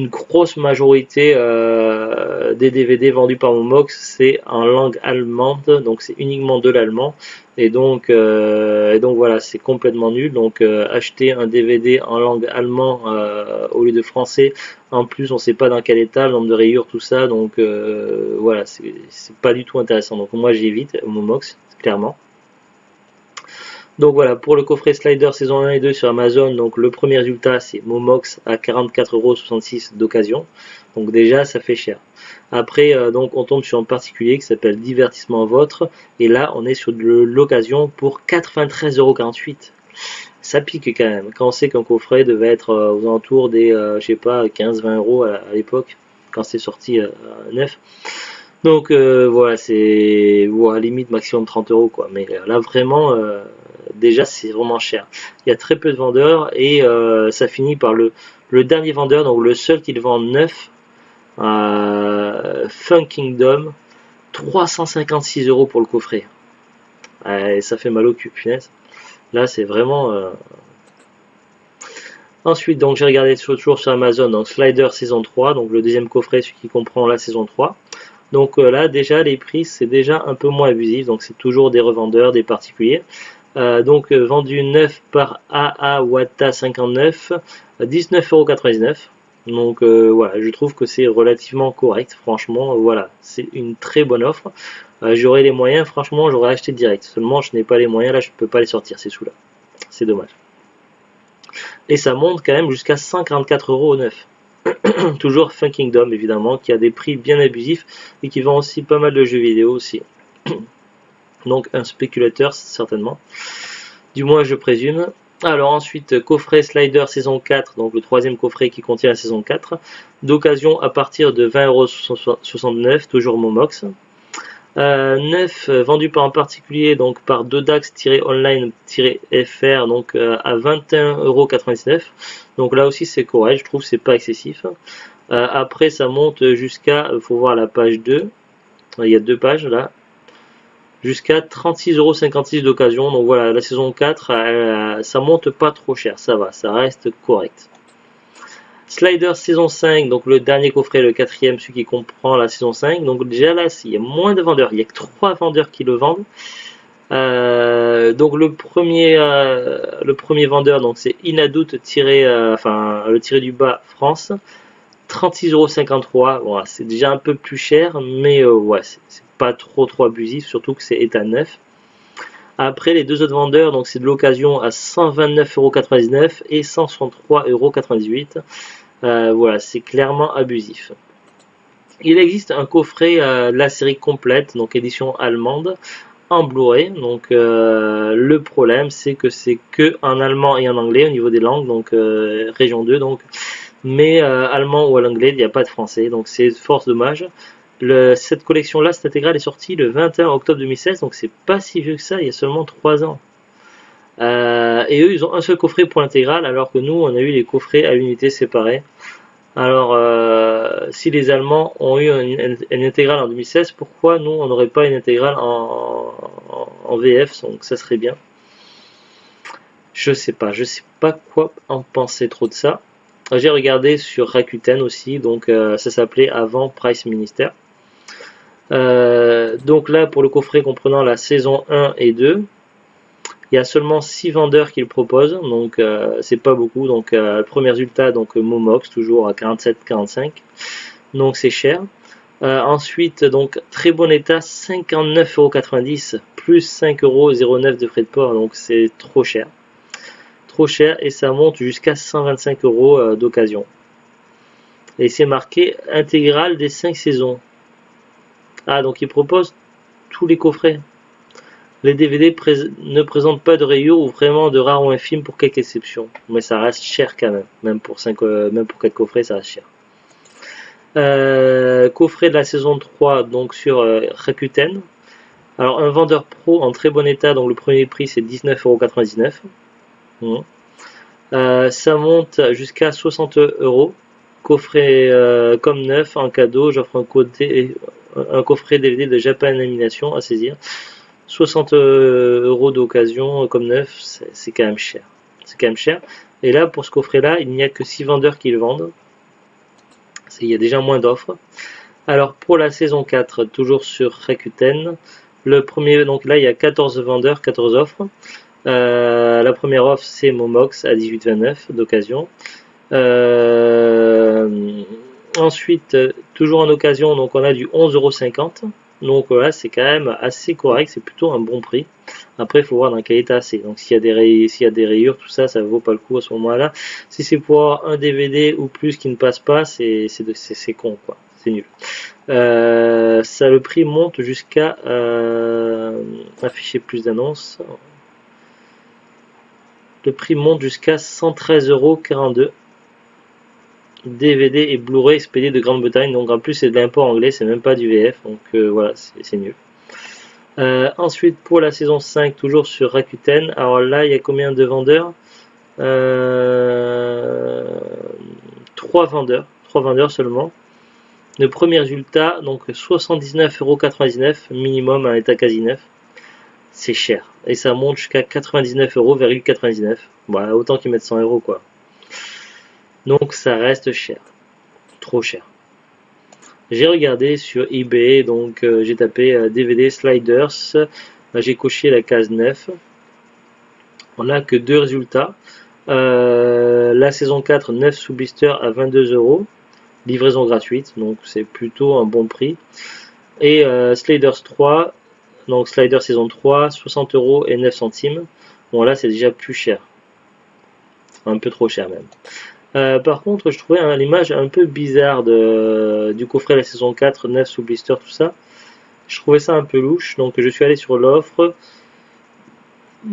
grosse majorité des DVD vendus par Momox c'est en langue allemande, donc c'est uniquement de l'allemand, et donc voilà, c'est complètement nul. Donc acheter un DVD en langue allemande au lieu de français, en plus on sait pas dans quel état, le nombre de rayures, tout ça, donc voilà, c'est pas du tout intéressant. Donc moi j'évite Momox clairement. Donc voilà, pour le coffret Slider saison 1 et 2 sur Amazon, donc le premier résultat c'est Momox à 44,66 € d'occasion. Donc déjà ça fait cher. Après donc on tombe sur un particulier qui s'appelle Divertissement Vôtre, et là on est sur de l'occasion pour 93,48 €. Ça pique quand même, quand on sait qu'un coffret devait être aux alentours des je sais pas 15-20 € à l'époque, quand c'est sorti neuf. Donc voilà, c'est limite maximum 30 € quoi. Mais là vraiment déjà c'est vraiment cher. Il y a très peu de vendeurs, et ça finit par le dernier vendeur, donc le seul qui le vend neuf, Fun Kingdom, 356 € pour le coffret. Ça fait mal au cul, punaise. Là c'est vraiment... Ensuite, donc j'ai regardé toujours sur Amazon, donc Slider saison 3, donc le deuxième coffret, celui qui comprend la saison 3. Donc là déjà les prix c'est déjà un peu moins abusif, donc c'est toujours des revendeurs, des particuliers. Donc vendu neuf par AA Wata 59, 19,99 €. Donc voilà, je trouve que c'est relativement correct, franchement, voilà, c'est une très bonne offre. J'aurais les moyens, franchement, j'aurais acheté direct. Seulement, je n'ai pas les moyens, là, je ne peux pas les sortir, ces sous-là. C'est dommage. Et ça monte quand même jusqu'à 144 € au neuf. Toujours Fun Kingdom, évidemment, qui a des prix bien abusifs et qui vend aussi pas mal de jeux vidéo aussi. Donc un spéculateur certainement, du moins je présume. Alors ensuite coffret Slider saison 4, donc le troisième coffret qui contient la saison 4, d'occasion à partir de 20,69 €, toujours Momox. Neuf vendu par un particulier, donc par Dodax-online-fr, donc à 21,99 €. Donc là aussi c'est correct, je trouve que c'est pas excessif. Après ça monte jusqu'à, faut voir la page 2, il y a deux pages là, jusqu'à 36,56 € d'occasion. Donc voilà, la saison 4, ça monte pas trop cher, ça va, ça reste correct. Slider saison 5, donc le dernier coffret, le quatrième, celui qui comprend la saison 5. Donc déjà là, il y a moins de vendeurs, il n'y a que 3 vendeurs qui le vendent. Donc le premier vendeur, donc c'est Inadout le tiré du bas France, 36,53 €. Bon, c'est déjà un peu plus cher, mais ouais, c'est pas trop abusif, surtout que c'est état neuf. Après les deux autres vendeurs, donc c'est de l'occasion à 129,99 € et 163,98 €. Voilà, c'est clairement abusif. Il existe un coffret de la série complète, donc édition allemande, en Blu-ray. Donc le problème c'est que c'est que en allemand et en anglais au niveau des langues, donc région 2 donc, mais allemand ou à l'anglais il n'y a pas de français, donc c'est force dommage. Cette collection là, cette intégrale est sortie le 21 octobre 2016, donc c'est pas si vieux que ça, il y a seulement 3 ans. Et eux ils ont un seul coffret pour l'intégrale, alors que nous on a eu les coffrets à unité séparés. Alors, si les Allemands ont eu une intégrale en 2016, pourquoi nous, on n'aurait pas une intégrale en VF? Donc, ça serait bien. Je sais pas quoi en penser trop de ça. J'ai regardé sur Rakuten aussi, donc ça s'appelait avant Price Minister. Donc là, pour le coffret comprenant la saison 1 et 2, il y a seulement 6 vendeurs qui le proposent, donc c'est pas beaucoup. Donc le premier résultat, donc Momox, toujours à 47,45, donc c'est cher. Ensuite, donc très bon état, 59,90 € plus 5,09 € de frais de port, donc c'est trop cher. Trop cher, et ça monte jusqu'à 125 € d'occasion. Et c'est marqué intégrale des 5 saisons. Ah, donc ils proposent tous les coffrets. Les DVD ne présentent pas de rayures ou vraiment de rares ou infimes pour quelques exceptions. Mais ça reste cher quand même. Même pour 4 coffrets, ça reste cher. Coffret de la saison 3, donc sur Rakuten. Alors un vendeur pro en très bon état, donc le premier prix c'est 19,99 €. Ça monte jusqu'à 60 €. Coffret comme neuf en cadeau, j'offre un coffret DVD de Japan Animation à saisir. 60 € d'occasion comme neuf, c'est quand même cher. C'est quand même cher. Et là, pour ce coffret-là, il n'y a que 6 vendeurs qui le vendent. Il y a déjà moins d'offres. Alors, pour la saison 4, toujours sur Rakuten, le premier, donc là, il y a 14 vendeurs, 14 offres. La première offre, c'est Momox à 18,29 € d'occasion. Ensuite, toujours en occasion, donc on a du 11,50 €. Donc voilà, c'est quand même assez correct, c'est plutôt un bon prix. Après, il faut voir dans quel état c'est. Donc s'il y a des rayures, tout ça, ça vaut pas le coup à ce moment-là. Si c'est pour avoir un DVD ou plus qui ne passe pas, c'est con, quoi. C'est nul. Ça, le prix monte jusqu'à afficher plus d'annonces. Le prix monte jusqu'à 113,42 € DVD et Blu-ray expédiés de Grande-Bretagne. Donc en plus c'est de l'import anglais, c'est même pas du VF. Donc voilà, c'est nul. Ensuite pour la saison 5, toujours sur Rakuten. Alors là, il y a combien de vendeurs? 3 vendeurs. 3 vendeurs seulement. Le premier résultat, donc 79,99 € minimum à l'état quasi neuf. C'est cher. Et ça monte jusqu'à 99,99 €. Voilà, autant qu'ils mettent 100 € quoi. Donc ça reste cher. Trop cher. J'ai regardé sur eBay, donc j'ai tapé DVD Sliders. J'ai coché la case 9. On n'a que 2 résultats. La saison 4, 9 sous blister à 22 €. Livraison gratuite, donc c'est plutôt un bon prix. Et Sliders 3, donc Sliders saison 3, 60 € et 9 centimes. Bon là c'est déjà plus cher. Un peu trop cher même. Par contre, je trouvais l'image un peu bizarre du coffret de la saison 4, 9 sous blister, tout ça. Je trouvais ça un peu louche, donc je suis allé sur l'offre.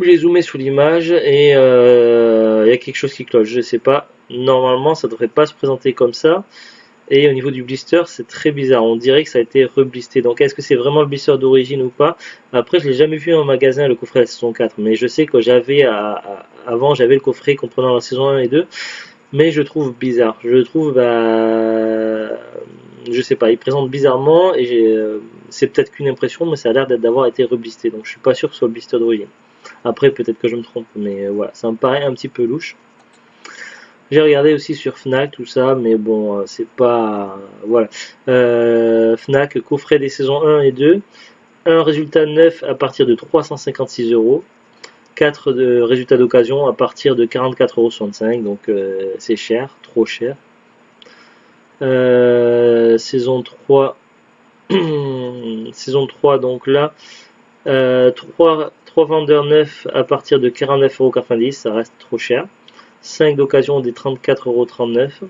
J'ai zoomé sur l'image et il y a quelque chose qui cloche. Je sais pas. Normalement, ça devrait pas se présenter comme ça. Et au niveau du blister, c'est très bizarre. On dirait que ça a été reblisté. Donc, est-ce que c'est vraiment le blister d'origine ou pas? Après, je l'ai jamais vu en magasin, le coffret de la saison 4. Mais je sais que avant, j'avais le coffret comprenant la saison 1 et 2. Mais je trouve bizarre. Je trouve, je sais pas, il présente bizarrement et c'est peut-être qu'une impression, mais ça a l'air d'avoir été reblisté. Donc, je suis pas sûr que ce soit le blister d'origine. Après, peut-être que je me trompe, mais voilà, ça me paraît un petit peu louche. J'ai regardé aussi sur Fnac, tout ça, mais bon, c'est pas... Voilà. Fnac, coffret des saisons 1 et 2. Un résultat neuf à partir de 356 €. 4 de résultats d'occasion à partir de 44,65 €. Donc c'est cher, trop cher. Saison 3. Saison 3, donc là, 3 vendeurs neufs à partir de 49,90 €. Ça reste trop cher. 5 d'occasion des 34,39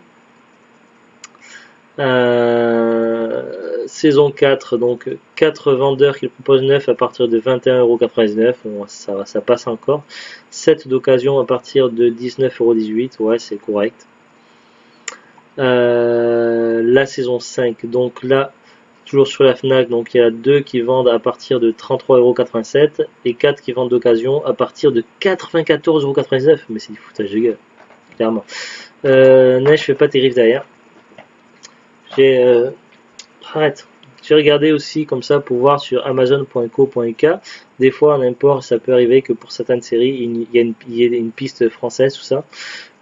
€. saison 4, donc 4 vendeurs qui le proposent neuf à partir de 21,99 €. Bon, ça passe encore. 7 d'occasion à partir de 19,18 €. Ouais, c'est correct. La saison 5, donc là, toujours sur la Fnac, donc il y a 2 qui vendent à partir de 33,87 € et 4 qui vendent d'occasion à partir de 94,99 €. Mais c'est du foutage de gueule, clairement. Neige fait pas terrible derrière. Arrête. J'ai regardé aussi comme ça pour voir sur amazon.co.uk. Des fois en import, ça peut arriver que pour certaines séries, il y ait une piste française, tout ça.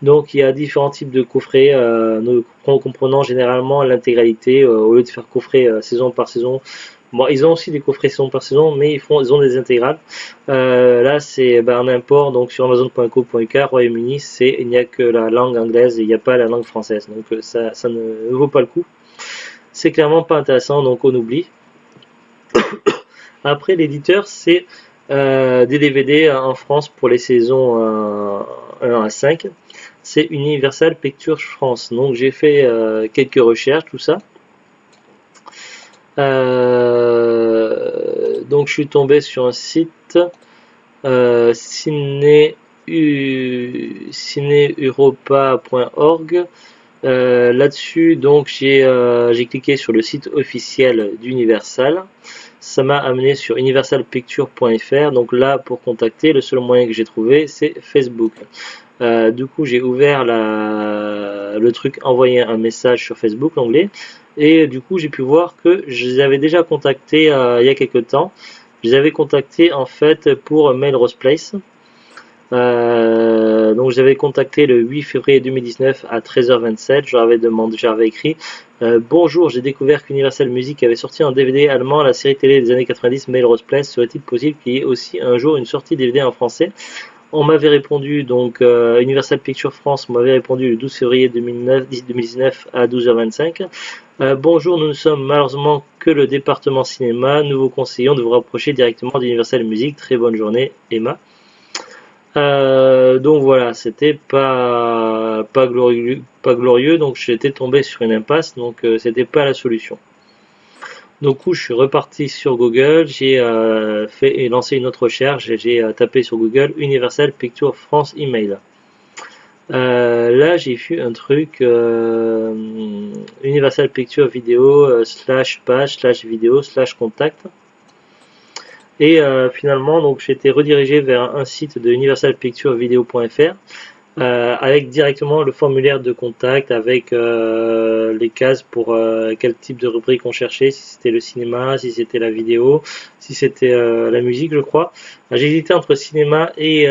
Donc il y a différents types de coffrets, nous comprenant généralement l'intégralité au lieu de faire coffret saison par saison. Bon, ils ont aussi des coffrets saison par saison, mais ils ont des intégrales. Là, c'est un import, donc sur amazon.co.uk, Royaume-Uni, il n'y a que la langue anglaise et il n'y a pas la langue française. Donc ça ne vaut pas le coup. C'est clairement pas intéressant, donc on oublie. Après, l'éditeur, c'est des DVD en France pour les saisons 1 à 5. C'est Universal Pictures France. Donc j'ai fait quelques recherches, tout ça. Donc je suis tombé sur un site cinéeuropa.org. Là-dessus, donc j'ai cliqué sur le site officiel d'Universal. Ça m'a amené sur universalpicture.fr. Donc là, pour contacter, le seul moyen que j'ai trouvé, c'est Facebook. Du coup, j'ai ouvert le truc envoyer un message sur Facebook, l'onglet, et du coup, j'ai pu voir que je les avais déjà contactés il y a quelques temps. Je les avais contactés en fait pour Melrose Place. Donc j'avais contacté le 8 février 2019 à 13h27. J'avais écrit bonjour, j'ai découvert qu'Universal Music avait sorti en DVD allemand la série télé des années 90 Melrose Place. Serait-il possible qu'il y ait aussi un jour une sortie DVD en français? On m'avait répondu, donc Universal Pictures France m'avait répondu le 12 février 2019 à 12h25. Bonjour, nous ne sommes malheureusement que le département cinéma. Nous vous conseillons de vous rapprocher directement d'Universal Music. Très bonne journée, Emma. Donc voilà, c'était pas glorieux, donc j'étais tombé sur une impasse, donc c'était pas la solution. Du coup, je suis reparti sur Google, j'ai fait et lancé une autre recherche, j'ai tapé sur Google Universal Picture France Email. Là, j'ai vu un truc Universal Picture Vidéo /page /vidéo /contact. Et finalement, donc j'ai été redirigé vers un site de universalpicturevideo.fr avec directement le formulaire de contact avec les cases pour quel type de rubrique on cherchait, si c'était le cinéma, si c'était la vidéo, si c'était la musique, je crois. J'ai hésité entre cinéma et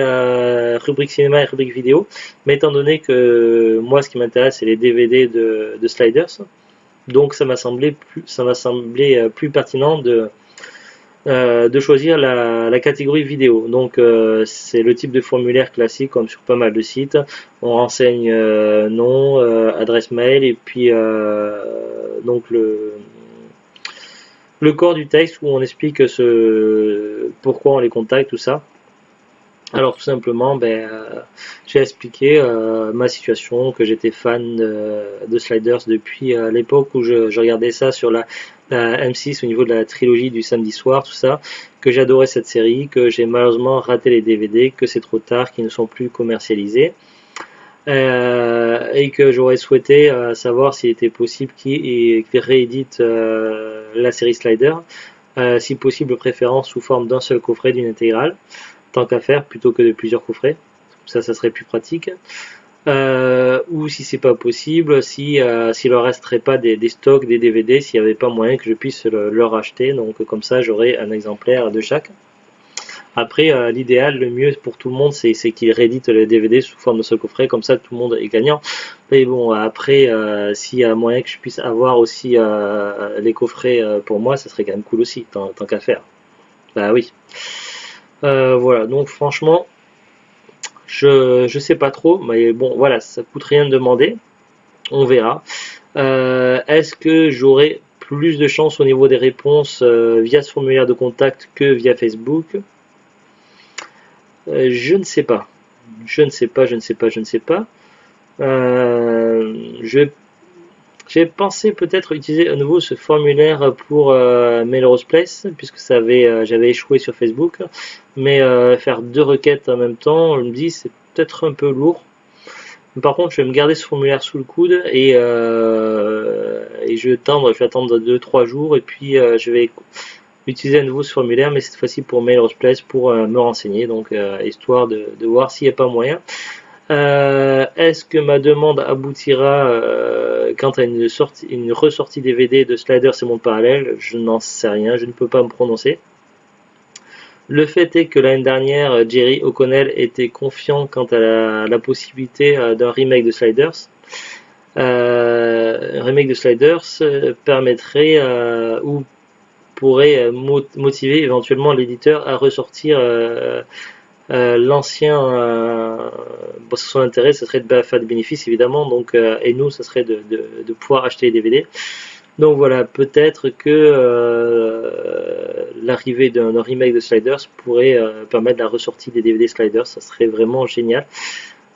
rubrique cinéma et rubrique vidéo, mais étant donné que moi, ce qui m'intéresse, c'est les DVD de Sliders, donc ça m'a semblé plus pertinent de choisir la catégorie vidéo. Donc c'est le type de formulaire classique comme sur pas mal de sites. On renseigne nom, adresse mail et puis donc le corps du texte où on explique pourquoi on les contacte, tout ça. Alors tout simplement, j'ai expliqué ma situation, que j'étais fan de Sliders depuis l'époque où je regardais ça sur la M6 au niveau de la trilogie du samedi soir, tout ça, que j'adorais cette série, que j'ai malheureusement raté les DVD, que c'est trop tard, qu'ils ne sont plus commercialisés, et que j'aurais souhaité savoir s'il était possible qu'ils rééditent la série Slider, si possible de préférence sous forme d'un seul coffret d'une intégrale, tant qu'à faire, plutôt que de plusieurs coffrets, ça serait plus pratique. Ou si c'est pas possible, s'il leur resterait pas des stocks, des DVD, s'il n'y avait pas moyen que je puisse leur acheter, donc comme ça j'aurai un exemplaire de chaque. Après, l'idéal, le mieux pour tout le monde, c'est qu'ils rééditent les DVD sous forme de seul coffret, comme ça tout le monde est gagnant. Mais bon, après, s'il y a moyen que je puisse avoir aussi les coffrets pour moi, ça serait quand même cool aussi, tant qu'à faire. Bah oui. Voilà, donc franchement, je sais pas trop, mais bon, voilà, ça coûte rien de demander, on verra. Est-ce que j'aurai plus de chance au niveau des réponses via ce formulaire de contact que via Facebook? Je ne sais pas. Je ne sais pas. J'ai pensé peut-être utiliser à nouveau ce formulaire pour Melrose Place, puisque j'avais échoué sur Facebook, mais faire deux requêtes en même temps, je me dis c'est peut-être un peu lourd. Par contre, je vais me garder ce formulaire sous le coude et je vais attendre 2-3 jours et puis je vais utiliser à nouveau ce formulaire, mais cette fois-ci pour Melrose Place pour me renseigner, donc histoire de voir s'il n'y a pas moyen. Est-ce que ma demande aboutira quant à une ressortie DVD de Sliders et Monde Parallèle? Je n'en sais rien, je ne peux pas me prononcer. Le fait est que l'année dernière, Jerry O'Connell était confiant quant à la possibilité d'un remake de Sliders. Un remake de Sliders permettrait ou pourrait motiver éventuellement l'éditeur à ressortir l'ancien. Son intérêt, ce serait de faire des bénéfices évidemment, donc, et nous, ce serait de pouvoir acheter les DVD. Donc voilà, peut-être que l'arrivée d'un remake de Sliders pourrait permettre la ressortie des DVD Sliders, ça serait vraiment génial.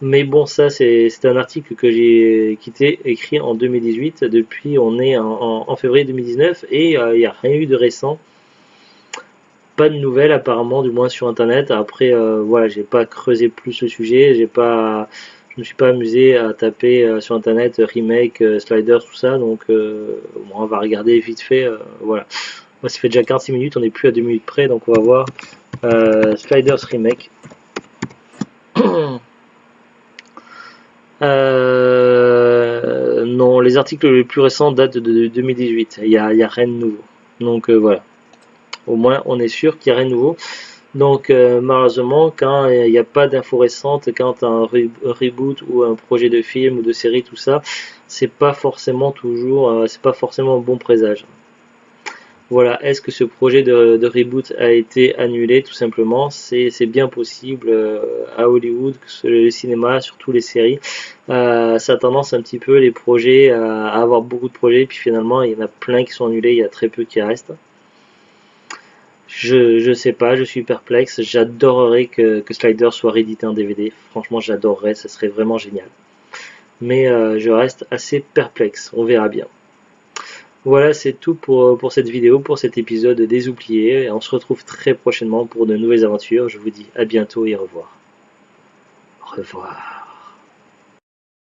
Mais bon, ça c'est un article que j'ai quitté, écrit en 2018, depuis on est en février 2019 et il n'y a rien eu de récent. Pas de nouvelles apparemment, du moins sur internet. Après, voilà, j'ai pas creusé plus le sujet, je me suis pas amusé à taper sur internet remake, sliders, tout ça, donc on va regarder vite fait, voilà. Moi, ça fait déjà 46 minutes, on n'est plus à 2 minutes près, donc on va voir Sliders remake. Non, les articles les plus récents datent de 2018, il y a rien de nouveau, donc voilà. Au moins, on est sûr qu'il n'y a rien de nouveau. Donc, malheureusement, quand il n'y a pas d'infos récentes, quand un reboot ou un projet de film ou de série, tout ça, c'est pas forcément un bon présage. Voilà, est-ce que ce projet de reboot a été annulé? Tout simplement, c'est bien possible à Hollywood, que le cinéma, surtout les séries, ça a tendance un petit peu les projets à avoir beaucoup de projets, puis finalement il y en a plein qui sont annulés, il y a très peu qui restent. Je sais pas, je suis perplexe. J'adorerais que Slider soit réédité en DVD. Franchement, j'adorerais, ce serait vraiment génial. Mais je reste assez perplexe. On verra bien. Voilà, c'est tout pour cette vidéo, pour cet épisode des Oubliés. Et on se retrouve très prochainement pour de nouvelles aventures. Je vous dis à bientôt et au revoir. Au revoir.